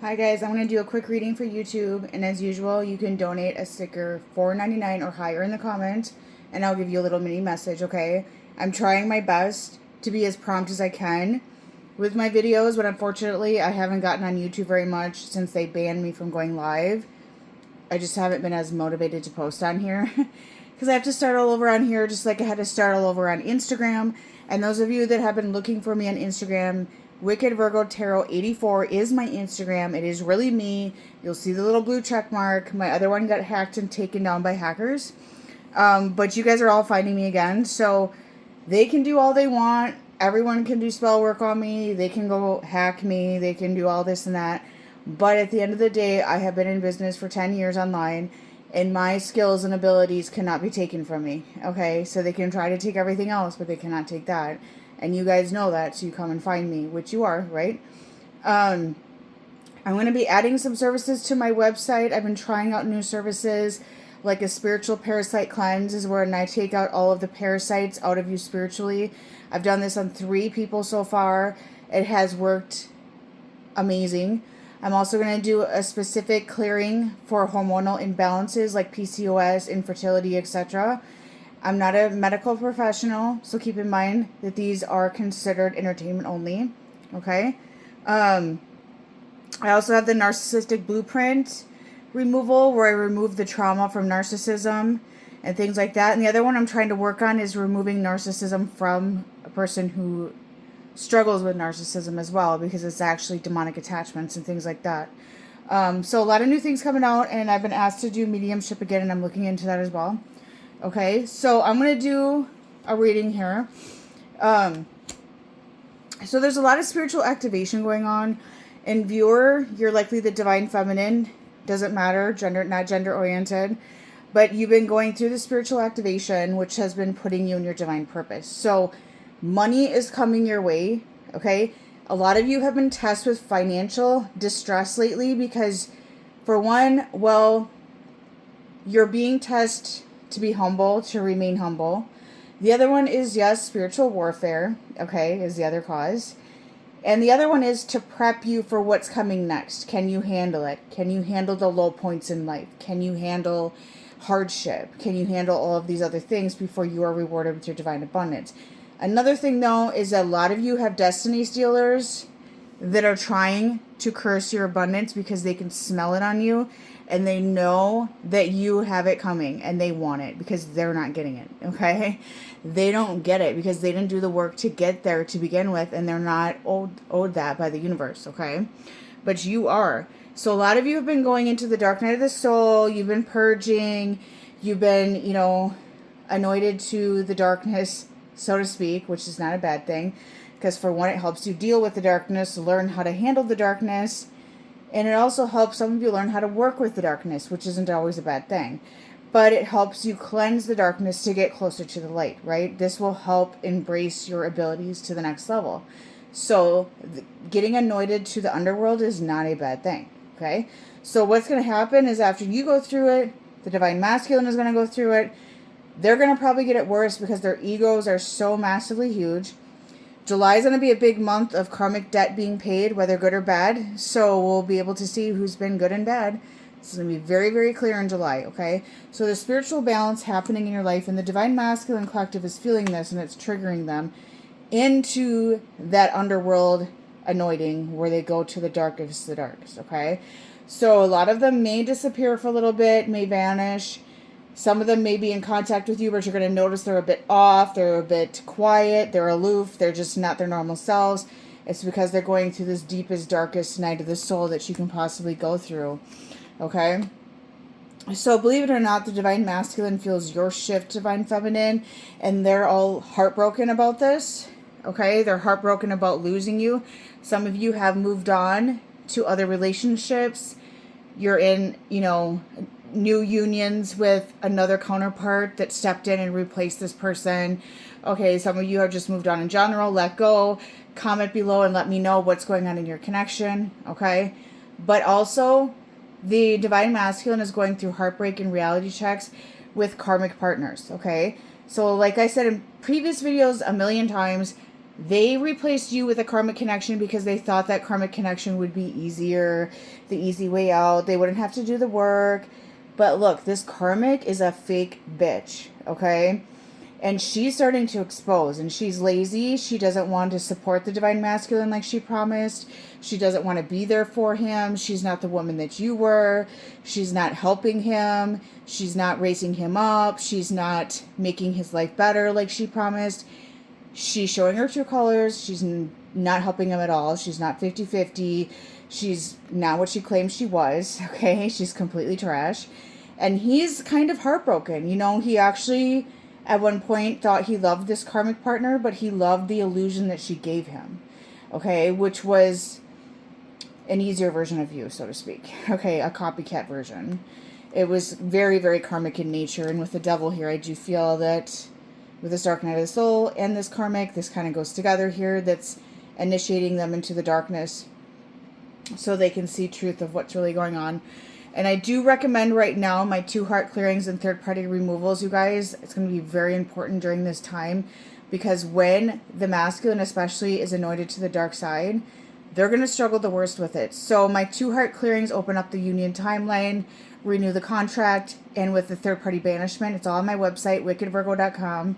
Hi guys, I'm going to do a quick reading for YouTube, and as usual, you can donate a sticker $4.99 or higher in the comments, and I'll give you a little mini message, okay? I'm trying my best to be as prompt as I can with my videos, but unfortunately, I haven't gotten on YouTube very much since they banned me from going live. I just haven't been as motivated to post on here because I have to start all over on here just like I had to start all over on Instagram. And those of you that have been looking for me on Instagram, Wicked Virgo Tarot 84 is my Instagram. It is really me. You'll see the little blue check mark. My other one got hacked and taken down by hackers. But you guys are all finding me again. So they can do all they want. Everyone can do spell work on me. They can go hack me. They can do all this and that. But at the end of the day, I have been in business for 10 years online, and my skills and abilities cannot be taken from me. Okay? So they can try to take everything else, but they cannot take that. And you guys know that, so you come and find me, which you are, right? I'm going to be adding some services to my website. I've been trying out new services, like a spiritual parasite cleanse is where I take out all of the parasites out of you spiritually. I've done this on 3 people so far. It has worked amazing. I'm also going to do a specific clearing for hormonal imbalances like PCOS, infertility, etc. I'm not a medical professional, so keep in mind that these are considered entertainment only. Okay? I also have the narcissistic blueprint removal, where I remove the trauma from narcissism and things like that. And the other one I'm trying to work on is removing narcissism from a person who struggles with narcissism as well, because it's actually demonic attachments and things like that. So a lot of new things coming out, and I've been asked to do mediumship again, and I'm looking into that as well. Okay, so I'm going to do a reading here. So there's a lot of spiritual activation going on. And viewer, you're likely the divine feminine. Doesn't matter, gender, not gender oriented. But you've been going through the spiritual activation, which has been putting you in your divine purpose. So money is coming your way, okay? A lot of you have been tested with financial distress lately because, for one, well, you're being tested to be humble, to remain humble. The other one is, yes, spiritual warfare, okay, is the other cause. And the other one is to prep you for what's coming next. Can you handle it? Can you handle the low points in life? Can you handle hardship? Can you handle all of these other things before you are rewarded with your divine abundance? Another thing, though, is that a lot of you have destiny stealers that are trying to curse your abundance because they can smell it on you, and they know that you have it coming and they want it because they're not getting it, okay? They don't get it because they didn't do the work to get there to begin with, and they're not owed that by the universe, okay? But you are. So a lot of you have been going into the dark night of the soul. You've been purging. You've been, anointed to the darkness, so to speak, which is not a bad thing. Because for one, it helps you deal with the darkness, learn how to handle the darkness. And it also helps some of you learn how to work with the darkness, which isn't always a bad thing. But it helps you cleanse the darkness to get closer to the light, right? This will help embrace your abilities to the next level. So getting anointed to the underworld is not a bad thing, okay? So what's going to happen is after you go through it, the divine masculine is going to go through it. They're going to probably get it worse because their egos are so massively huge. July is going to be a big month of karmic debt being paid, whether good or bad. So we'll be able to see who's been good and bad. This is going to be very, very clear in July, okay? So the spiritual balance happening in your life, and the divine masculine collective is feeling this, and it's triggering them into that underworld anointing where they go to the darkest of the darkest, okay? So a lot of them may disappear for a little bit, may vanish. Some of them may be in contact with you, but you're going to notice they're a bit off, they're a bit quiet, they're aloof, they're just not their normal selves. It's because they're going through this deepest, darkest night of the soul that you can possibly go through, okay? So believe it or not, the divine masculine feels your shift, divine feminine, and they're all heartbroken about this, okay? They're heartbroken about losing you. Some of you have moved on to other relationships. You're in, new unions with another counterpart that stepped in and replaced this person. Okay, some of you have just moved on in general. Let go. Comment below and let me know what's going on in your connection, okay? But also, the divine masculine is going through heartbreak and reality checks with karmic partners, okay? So like I said in previous videos a million times, They replaced you with a karmic connection because they thought that karmic connection would be easier, the easy way out. They wouldn't have to do the work. But look, this karmic is a fake bitch, okay? And she's starting to expose, and she's lazy. She doesn't want to support the divine masculine like she promised. She doesn't want to be there for him. She's not the woman that you were. She's not helping him. She's not raising him up. She's not making his life better like she promised. She's showing her true colors. She's not helping him at all. She's not 50-50. She's not what she claimed she was, okay? She's completely trash. And he's kind of heartbroken. You know, he actually at one point thought he loved this karmic partner, but he loved the illusion that she gave him, okay? Which was an easier version of you, so to speak, okay? A copycat version. It was very, very karmic in nature. And with the devil here, I do feel that with this dark night of the soul and this karmic, this kind of goes together here. That's initiating them into the darkness so they can see truth of what's really going on. And I do recommend right now my 2 heart clearings and third-party removals, you guys. It's going to be very important during this time, because when the masculine especially is anointed to the dark side, they're going to struggle the worst with it. So my 2 heart clearings open up the union timeline, renew the contract, and with the third-party banishment, it's all on my website, wickedvirgo.com.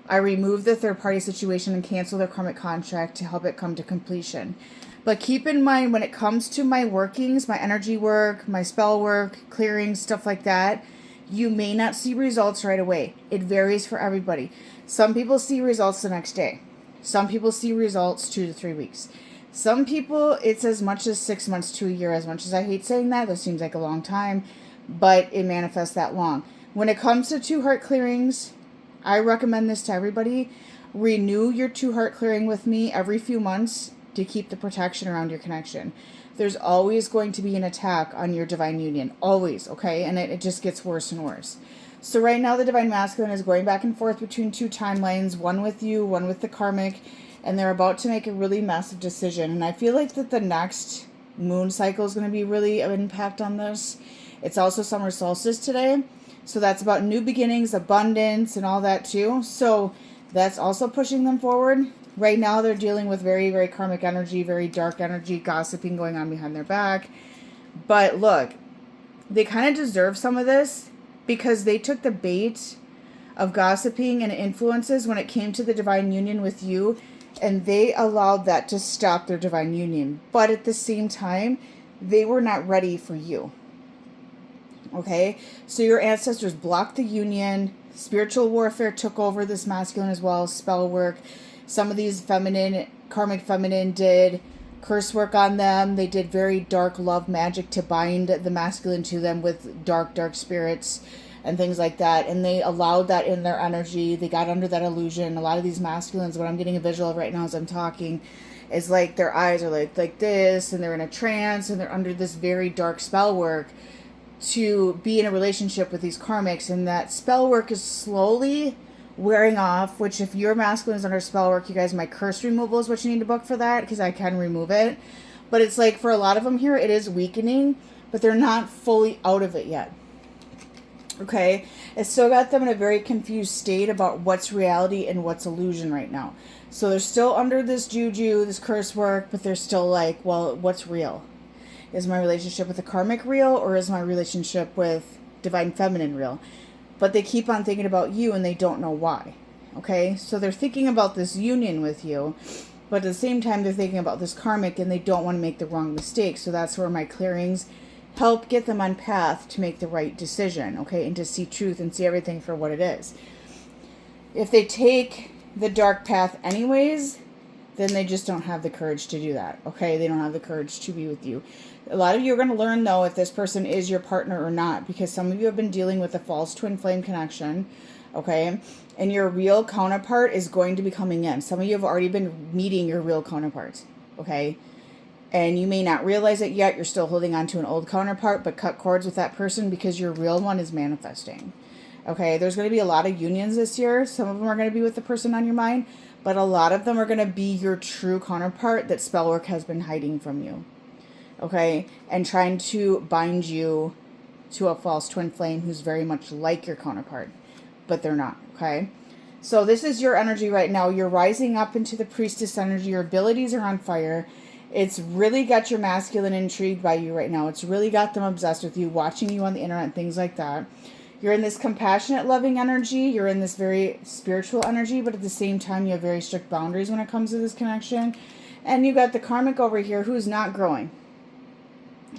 I remove the third-party situation and cancel their karmic contract to help it come to completion. But keep in mind, when it comes to my workings, my energy work, my spell work, clearings, stuff like that, you may not see results right away. It varies for everybody. Some people see results the next day. Some people see results 2 to 3 weeks. Some people, it's as much as 6 months to a year. As much as I hate saying that seems like a long time, but it manifests that long. When it comes to 2 heart clearings, I recommend this to everybody. Renew your 2 heart clearing with me every few months to keep the protection around your connection. There's always going to be an attack on your divine union. Always, okay? And it just gets worse and worse. So right now the divine masculine is going back and forth between 2 timelines, one with you, one with the karmic, and they're about to make a really massive decision. And I feel like that the next moon cycle is going to be really an impact on this. It's also summer solstice today. So that's about new beginnings, abundance, and all that too. So that's also pushing them forward. Right now, they're dealing with very, very karmic energy, very dark energy, gossiping going on behind their back. But look, they kind of deserve some of this because they took the bait of gossiping and influences when it came to the divine union with you, and they allowed that to stop their divine union. But at the same time, they were not ready for you. Okay? So your ancestors blocked the union. Spiritual warfare took over this masculine as well, spell work. Some of these karmic feminine did curse work on them. They did very dark love magic to bind the masculine to them with dark, dark spirits and things like that. And they allowed that in their energy. They got under that illusion. A lot of these masculines, what I'm getting a visual of right now as I'm talking, is like their eyes are like this, and they're in a trance, and they're under this very dark spell work to be in a relationship with these karmics. And that spell work is slowly wearing off, which if your masculine is under spell work, you guys, my curse removal is what you need to book for that, because I can remove it. But it's like for a lot of them here, it is weakening, but they're not fully out of it yet. Okay? It's still got them in a very confused state about what's reality and what's illusion right now. So they're still under this juju, this curse work, but they're still like, well, what's real? Is my relationship with the karmic real, or is my relationship with divine feminine real? But they keep on thinking about you, and they don't know why. Okay? So they're thinking about this union with you, but at the same time, they're thinking about this karmic, and they don't want to make the wrong mistake. So that's where my clearings help get them on path to make the right decision, okay? And to see truth and see everything for what it is. If they take the dark path anyways, then they just don't have the courage to do that, okay? They don't have the courage to be with you. A lot of you are going to learn, though, if this person is your partner or not, because some of you have been dealing with a false twin flame connection, okay? And your real counterpart is going to be coming in. Some of you have already been meeting your real counterparts, okay? And you may not realize it yet. You're still holding on to an old counterpart, but cut cords with that person because your real one is manifesting, okay? There's going to be a lot of unions this year. Some of them are going to be with the person on your mind, but a lot of them are going to be your true counterpart that spell work has been hiding from you. Okay, and trying to bind you to a false twin flame who's very much like your counterpart, but they're not, okay? So this is your energy right now. You're rising up into the priestess energy. Your abilities are on fire. It's really got your masculine intrigued by you right now. It's really got them obsessed with you, watching you on the internet, things like that. You're in this compassionate, loving energy. You're in this very spiritual energy, but at the same time, you have very strict boundaries when it comes to this connection. And you got the karmic over here who's not growing.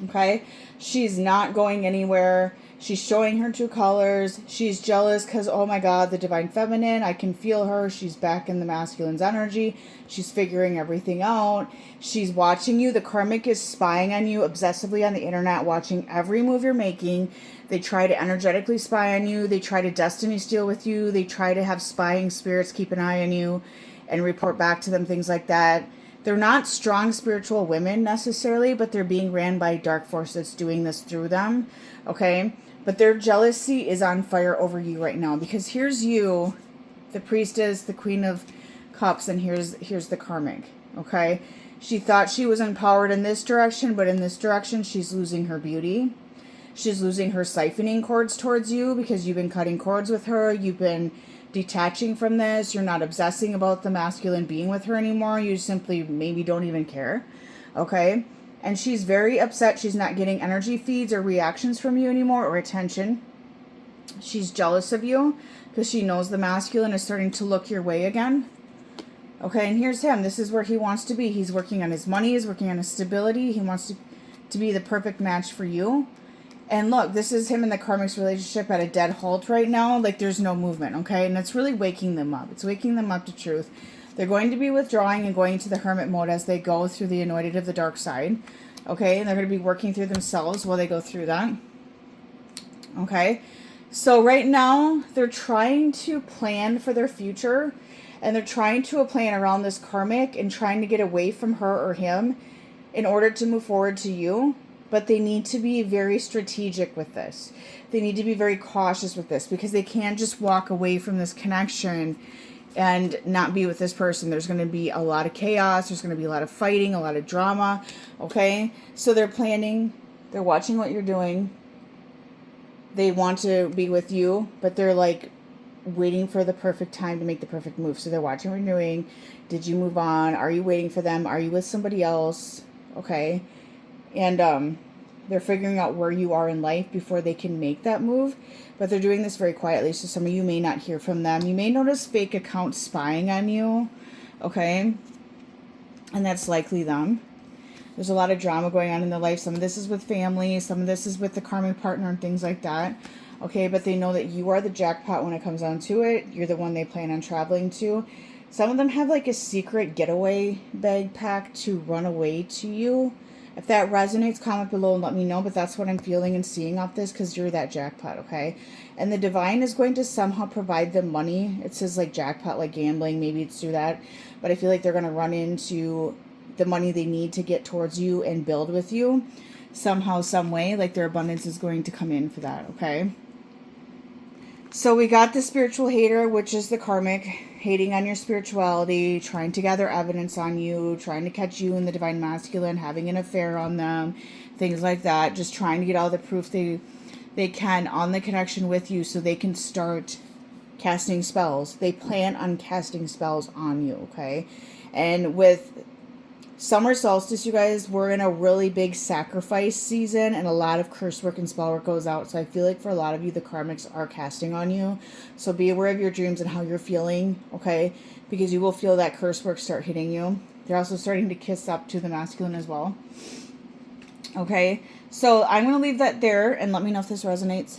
Okay? She's not going anywhere. She's showing her true colors. She's jealous because, oh my God, the divine feminine, I can feel her. She's back in the masculine's energy. She's figuring everything out. She's watching you. The karmic is spying on you obsessively on the internet, watching every move you're making. They try to energetically spy on you. They try to destiny steal with you. They try to have spying spirits keep an eye on you and report back to them, things like that. They're not strong spiritual women necessarily, but they're being ran by a dark force that's doing this through them. Okay? But their jealousy is on fire over you right now, because here's you, the priestess, the queen of cups, and here's the karmic. Okay? She thought she was empowered in this direction, but in this direction she's losing her beauty. She's losing her siphoning cords towards you because you've been cutting cords with her. You've been detaching from this. You're not obsessing about the masculine being with her anymore. You simply maybe don't even care. Okay? And she's very upset. She's not getting energy feeds or reactions from you anymore, or attention. She's jealous of you because she knows the masculine is starting to look your way again. Okay, and here's him. This is where he wants to be. He's working on his money. He's working on his stability. He wants to be the perfect match for you. And look, this is him and the karmic's relationship at a dead halt right now. Like, there's no movement, okay? And it's really waking them up. It's waking them up to truth. They're going to be withdrawing and going into the hermit mode as they go through the anointed of the dark side, okay? And they're going to be working through themselves while they go through that, okay? So right now, they're trying to plan for their future, and they're trying to plan around this karmic and trying to get away from her or him in order to move forward to you. But they need to be very strategic with this. They need to be very cautious with this, because they can't just walk away from this connection and not be with this person. There's going to be a lot of chaos. There's going to be a lot of fighting, a lot of drama. Okay? So they're planning. They're watching what you're doing. They want to be with you, but they're like waiting for the perfect time to make the perfect move. So they're watching what you're doing. Did you move on? Are you waiting for them? Are you with somebody else? Okay? And they're figuring out where you are in life before they can make that move. But they're doing this very quietly, so some of you may not hear from them. You may notice fake accounts spying on you, okay? And that's likely them. There's a lot of drama going on in their life. Some of this is with family. Some of this is with the karmic partner and things like that. Okay, but they know that you are the jackpot when it comes down to it. You're the one they plan on traveling to. Some of them have like a secret getaway bag packed to run away to you. If that resonates, comment below and let me know. But that's what I'm feeling and seeing off this, because you're that jackpot, okay? And the divine is going to somehow provide them money. It says like jackpot, like gambling. Maybe it's through that. But I feel like they're going to run into the money they need to get towards you and build with you. Somehow, some way. Like their abundance is going to come in for that, okay? So we got the spiritual hater, which is the karmic, hating on your spirituality, trying to gather evidence on you, trying to catch you in the divine masculine, having an affair on them, things like that. Just trying to get all the proof they can on the connection with you so they can start casting spells. They plan on casting spells on you, okay? And with summer solstice, you guys, we're in a really big sacrifice season, and a lot of curse work and spell work goes out. So I feel like for a lot of you, the karmics are casting on you. So be aware of your dreams and how you're feeling, okay? Because you will feel that curse work start hitting you. They're also starting to kiss up to the masculine as well. Okay? So I'm going to leave that there, and let me know if this resonates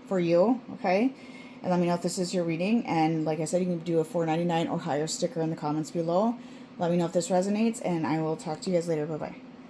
for you, okay? And let me know if this is your reading. And like I said, you can do a $4.99 or higher sticker in the comments below. Let me know if this resonates, and I will talk to you guys later. Bye-bye.